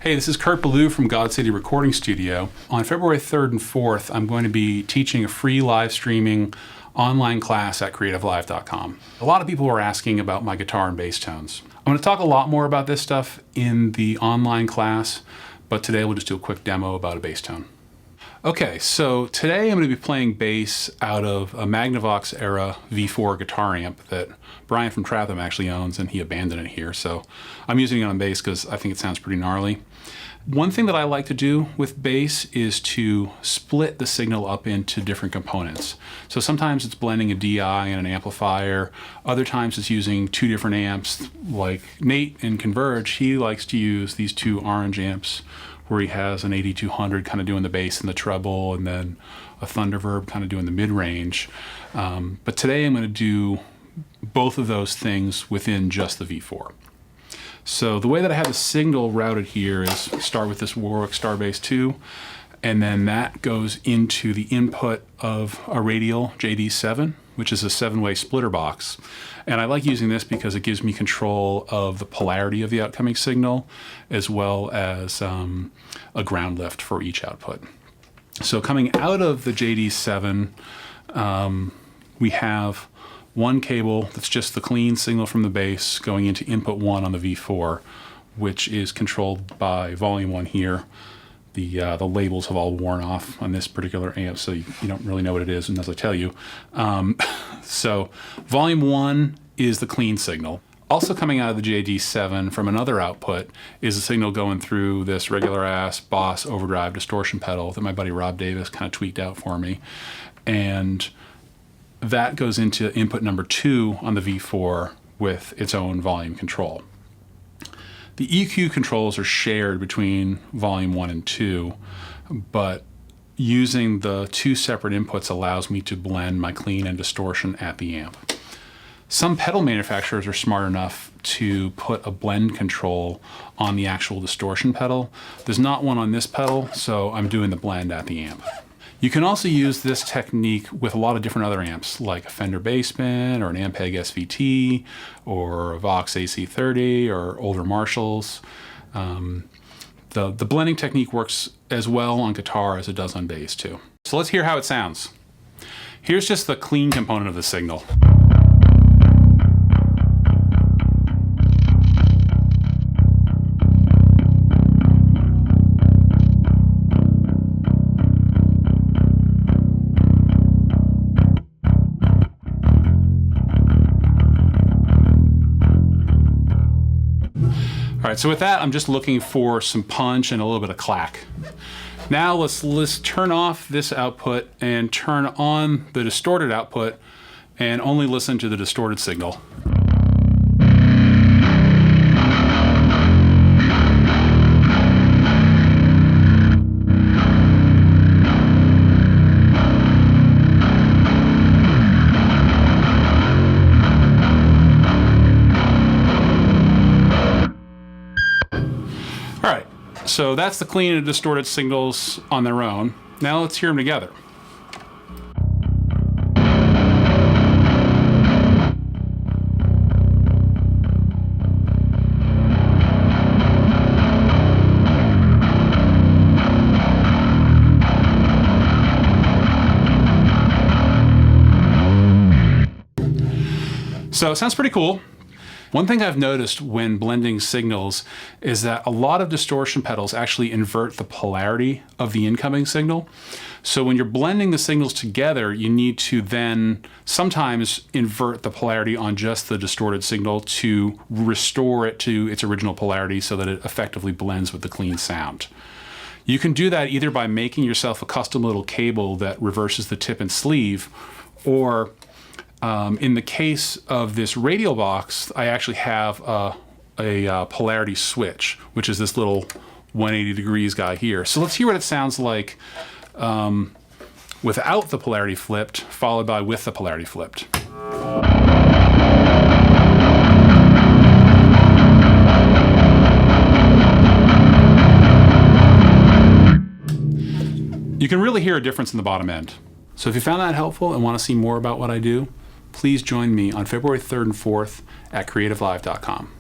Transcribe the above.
Hey, this is Kurt Ballou from Godcity Recording Studio. On February 3rd and 4th, I'm going to be teaching a free live streaming online class at creativeLIVE.com. A lot of people were asking about my guitar and bass tones. I'm going to talk a lot more about this stuff in the online class, but today we'll just do a quick demo about a bass tone. Okay, so today I'm going to be playing bass out of a Magnavox era V4 guitar amp that Brian from Tratham actually owns, and he abandoned it here, so I'm using it on bass because I think it sounds pretty gnarly. One thing that I like to do with bass is to split the signal up into different components. So sometimes it's blending a DI and an amplifier, other times it's using two different amps, like Nate in Converge, he likes to use these two orange amps where he has an 8200 kind of doing the bass and the treble, and then a Thunderverb kind of doing the mid-range. But today I'm going to do both of those things within just the V4. So the way that I have the signal routed here is start with this Warwick Starbase 2, and then that goes into the input of a radial JD7, which is a 7-way splitter box. And I like using this because it gives me control of the polarity of the outcoming signal, as well as a ground lift for each output. So coming out of the JD7, we have one cable that's just the clean signal from the bass going into input 1 on the V4, which is controlled by volume 1 here. The labels have all worn off on this particular amp, so you don't really know what it is unless I tell you. So volume 1 is the clean signal. Also coming out of the JD7 from another output is a signal going through this regular ass Boss overdrive distortion pedal that my buddy Rob Davis kind of tweaked out for me. And that goes into input number 2 on the V4 with its own volume control. The EQ controls are shared between volume 1 and 2, but using the two separate inputs allows me to blend my clean and distortion at the amp. Some pedal manufacturers are smart enough to put a blend control on the actual distortion pedal. There's not one on this pedal, so I'm doing the blend at the amp. You can also use this technique with a lot of different other amps, like a Fender Bassman or an Ampeg SVT or a Vox AC30 or older Marshalls. The blending technique works as well on guitar as it does on bass too. So let's hear how it sounds. Here's just the clean component of the signal. All right, so with that, I'm just looking for some punch and a little bit of clack. Now let's turn off this output and turn on the distorted output and only listen to the distorted signal. All right, so that's the clean and distorted signals on their own. Now let's hear them together. So it sounds pretty cool. One thing I've noticed when blending signals is that a lot of distortion pedals actually invert the polarity of the incoming signal. So when you're blending the signals together, you need to then sometimes invert the polarity on just the distorted signal to restore it to its original polarity so that it effectively blends with the clean sound. You can do that either by making yourself a custom little cable that reverses the tip and sleeve, or in the case of this radial box, I actually have a polarity switch, which is this little 180 degrees guy here. So let's hear what it sounds like without the polarity flipped, followed by with the polarity flipped. You can really hear a difference in the bottom end. So if you found that helpful and want to see more about what I do, please join me on February 3rd and 4th at creativelive.com.